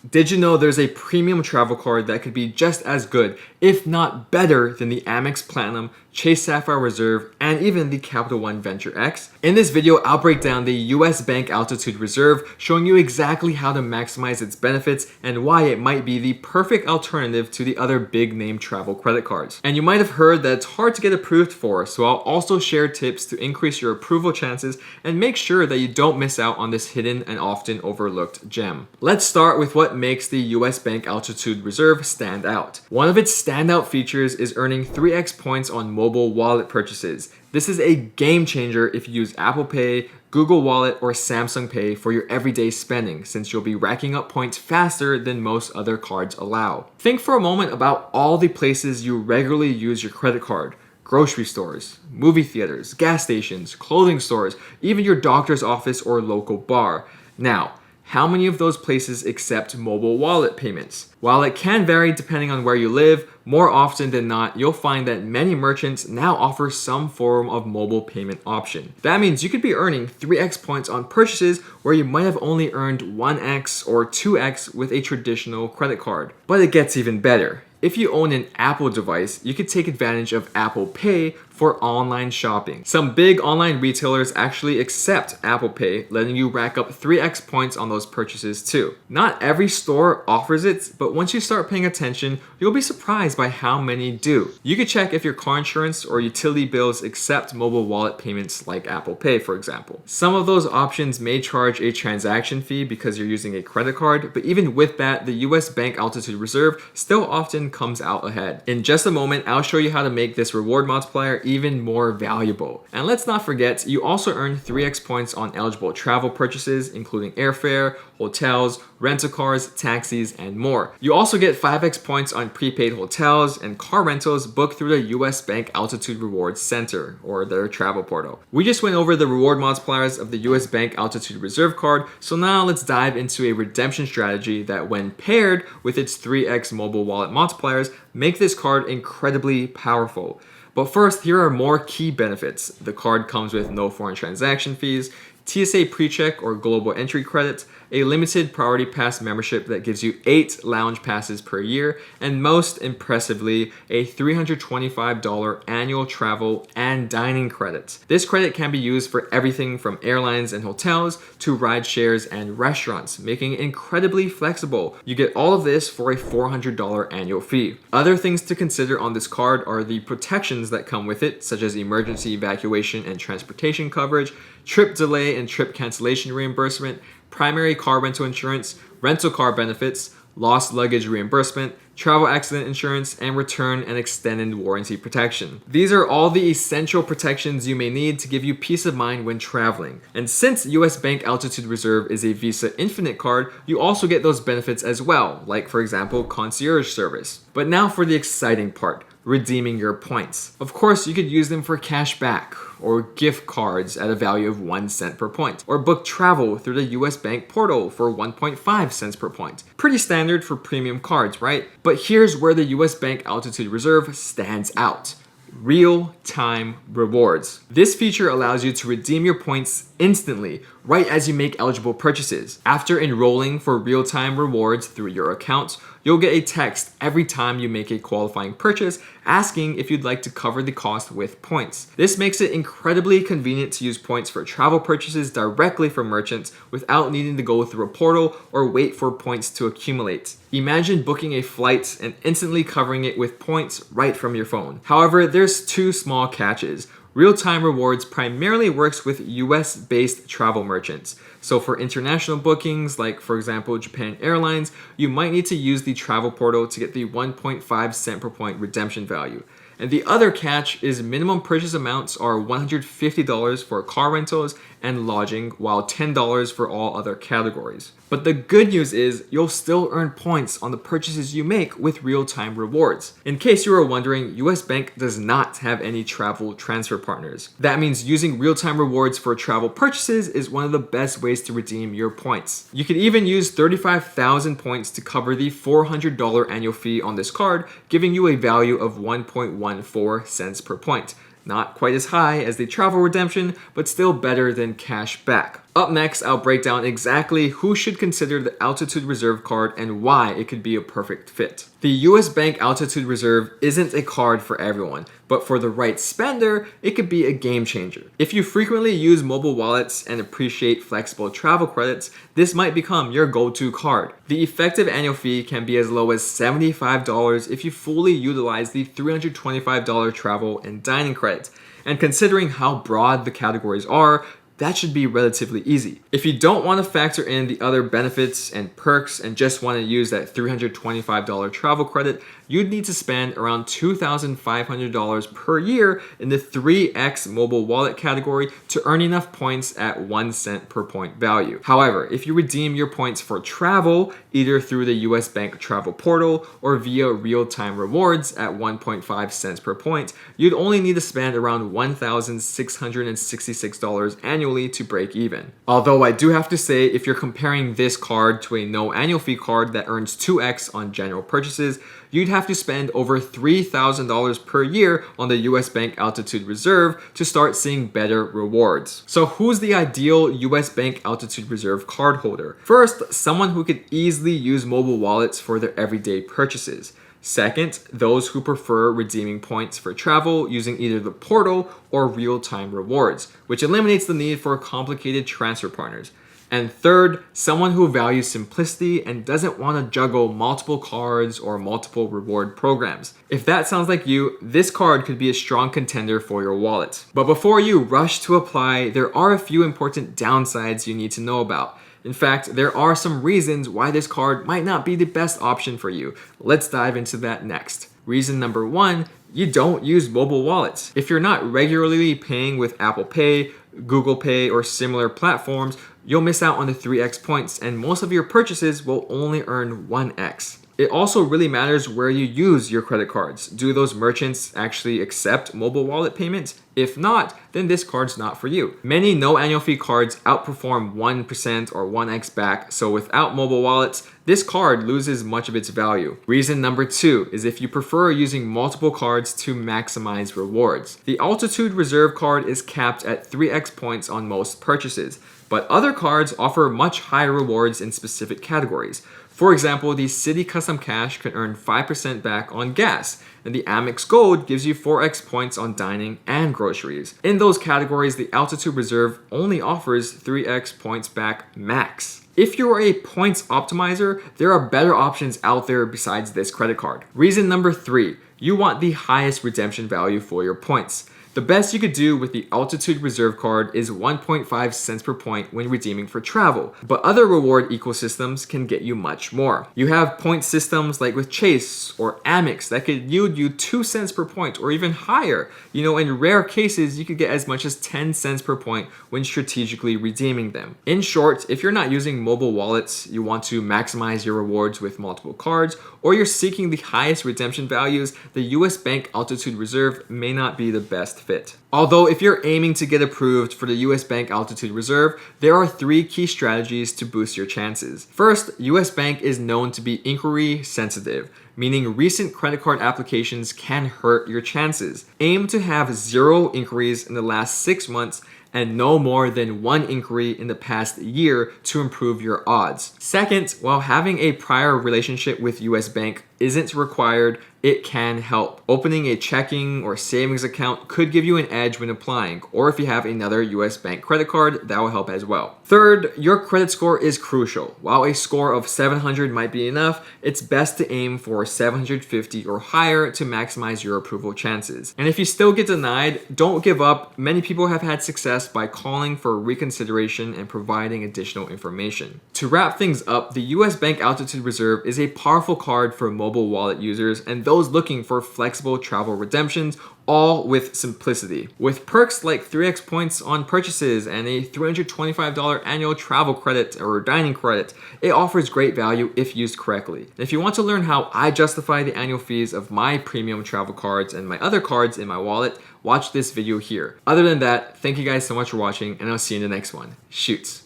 Did you know there's a premium travel card that could be just as good, if not better, than the Amex Platinum, Chase Sapphire Reserve, and even the Capital One Venture X? In this video, I'll break down the US Bank Altitude Reserve, showing you exactly how to maximize its benefits and why it might be the perfect alternative to the other big name travel credit cards. And you might have heard that it's hard to get approved for, so I'll also share tips to increase your approval chances and make sure that you don't miss out on this hidden and often overlooked gem. Let's start with what makes the US Bank Altitude Reserve stand out. One of its standout features is earning 3x points on mobile wallet purchases. This is a game changer if you use Apple Pay, Google Wallet, or Samsung Pay for your everyday spending, since you'll be racking up points faster than most other cards allow. Think for a moment about all the places you regularly use your credit card. Grocery stores, movie theaters, gas stations, clothing stores, even your doctor's office or local bar. Now, how many of those places accept mobile wallet payments? While it can vary depending on where you live, more often than not, you'll find that many merchants now offer some form of mobile payment option. That means you could be earning 3x points on purchases where you might have only earned 1x or 2x with a traditional credit card. But it gets even better. If you own an Apple device, you could take advantage of Apple Pay for online shopping. Some big online retailers actually accept Apple Pay, letting you rack up 3x points on those purchases too. Not every store offers it, but once you start paying attention, you'll be surprised by how many do. You could check if your car insurance or utility bills accept mobile wallet payments like Apple Pay, for example. Some of those options may charge a transaction fee because you're using a credit card, but even with that, the US Bank Altitude Reserve still often comes out ahead. In just a moment, I'll show you how to make this reward multiplier even more valuable. And let's not forget, you also earn 3x points on eligible travel purchases, including airfare, hotels, rental cars, taxis, and more. You also get 5x points on prepaid hotels and car rentals booked through the US Bank Altitude Rewards Center, or their travel portal. We just went over the reward multipliers of the US Bank Altitude Reserve card, so now let's dive into a redemption strategy that, when paired with its 3x mobile wallet multipliers, make this card incredibly powerful. But first, here are more key benefits. The card comes with no foreign transaction fees, TSA PreCheck or global entry credits, a limited priority pass membership that gives you 8 lounge passes per year, and most impressively, a $325 annual travel and dining credit. This credit can be used for everything from airlines and hotels to ride shares and restaurants, making it incredibly flexible. You get all of this for a $400 annual fee. Other things to consider on this card are the protections that come with it, such as emergency evacuation and transportation coverage, trip delay and trip cancellation reimbursement, primary car rental insurance, rental car benefits, lost luggage reimbursement, travel accident insurance, and return and extended warranty protection. These are all the essential protections you may need to give you peace of mind when traveling. And since US Bank Altitude Reserve is a Visa Infinite card, you also get those benefits as well, like for example, concierge service. But now for the exciting part, redeeming your points. Of course, you could use them for cash back, or gift cards at a value of 1 cent per point, or book travel through the US Bank portal for 1.5 cents per point. Pretty standard for premium cards, right? But here's where the US Bank Altitude Reserve stands out. Real-time rewards. This feature allows you to redeem your points instantly, right as you make eligible purchases. After enrolling for real-time rewards through your account, you'll get a text every time you make a qualifying purchase asking if you'd like to cover the cost with points. This makes it incredibly convenient to use points for travel purchases directly from merchants without needing to go through a portal or wait for points to accumulate. Imagine booking a flight and instantly covering it with points right from your phone. However, there's 2 small catches. Real-time rewards primarily works with US-based travel merchants. So for international bookings, like for example Japan Airlines, you might need to use the travel portal to get the 1.5 cent per point redemption value. And the other catch is minimum purchase amounts are $150 for car rentals and lodging, while $10 for all other categories. But the good news is you'll still earn points on the purchases you make with real-time rewards. In case you were wondering, US Bank does not have any travel transfer partners. That means using real-time rewards for travel purchases is one of the best ways to redeem your points. You can even use 35,000 points to cover the $400 annual fee on this card, giving you a value of 1.14 cents per point. Not quite as high as the travel redemption, but still better than cash back. Up next, I'll break down exactly who should consider the Altitude Reserve card and why it could be a perfect fit. The US Bank Altitude Reserve isn't a card for everyone, but for the right spender, it could be a game changer. If you frequently use mobile wallets and appreciate flexible travel credits, this might become your go-to card. The effective annual fee can be as low as $75 if you fully utilize the $325 travel and dining credit. And considering how broad the categories are, that should be relatively easy. If you don't want to factor in the other benefits and perks and just want to use that $325 travel credit, you'd need to spend around $2,500 per year in the 3x mobile wallet category to earn enough points at 1 cent per point value. However, if you redeem your points for travel, either through the US Bank travel portal or via real-time rewards at 1.5 cents per point, you'd only need to spend around $1,666 annually to break even. Although I do have to say, if you're comparing this card to a no annual fee card that earns 2x on general purchases, you'd have to spend over $3,000 per year on the US Bank Altitude Reserve to start seeing better rewards. So who's the ideal US Bank Altitude Reserve card holder? First, someone who could easily use mobile wallets for their everyday purchases. Second, those who prefer redeeming points for travel using either the portal or real-time rewards, which eliminates the need for complicated transfer partners. And third, someone who values simplicity and doesn't want to juggle multiple cards or multiple reward programs. If that sounds like you, this card could be a strong contender for your wallet. But before you rush to apply, there are a few important downsides you need to know about. In fact, there are some reasons why this card might not be the best option for you. Let's dive into that next. Reason number one, you don't use mobile wallets. If you're not regularly paying with Apple Pay, Google Pay, or similar platforms, you'll miss out on the 3x points and most of your purchases will only earn 1x. It also really matters where you use your credit cards. Do those merchants actually accept mobile wallet payments? If not, then this card's not for you. Many no annual fee cards outperform 1% or 1x back, so without mobile wallets, this card loses much of its value. Reason number two is if you prefer using multiple cards to maximize rewards. The Altitude Reserve card is capped at 3x points on most purchases, but other cards offer much higher rewards in specific categories. For example, the City Custom Cash can earn 5% back on gas, and the Amex Gold gives you 4x points on dining and groceries. In those categories, the Altitude Reserve only offers 3x points back max. If you're a points optimizer, there are better options out there besides this credit card. Reason number three, you want the highest redemption value for your points. The best you could do with the Altitude Reserve card is 1.5 cents per point when redeeming for travel, but other reward ecosystems can get you much more. You have point systems like with Chase or Amex that could yield you 2 cents per point or even higher. In rare cases, you could get as much as 10 cents per point when strategically redeeming them. In short, if you're not using mobile wallets, you want to maximize your rewards with multiple cards, or you're seeking the highest redemption values, the US Bank Altitude Reserve may not be the best fit. Although if you're aiming to get approved for the US Bank Altitude Reserve, there are 3 key strategies to boost your chances. First, US Bank is known to be inquiry sensitive, meaning recent credit card applications can hurt your chances. Aim to have 0 inquiries in the last 6 months and no more than 1 inquiry in the past year to improve your odds. Second, while having a prior relationship with US Bank isn't required, it can help. Opening a checking or savings account could give you an edge when applying, or if you have another US Bank credit card, that will help as well. Third, your credit score is crucial. While a score of 700 might be enough, it's best to aim for 750 or higher to maximize your approval chances. And if you still get denied, don't give up. Many people have had success by calling for reconsideration and providing additional information. To wrap things up, the US Bank Altitude Reserve is a powerful card for mobile wallet users and those looking for flexible travel redemptions, all with simplicity. With perks like 3x points on purchases and a $325 annual travel credit or dining credit, it offers great value if used correctly. And if you want to learn how I justify the annual fees of my premium travel cards and my other cards in my wallet, watch this video here. Other than that, thank you guys so much for watching, and I'll see you in the next one. Shoots.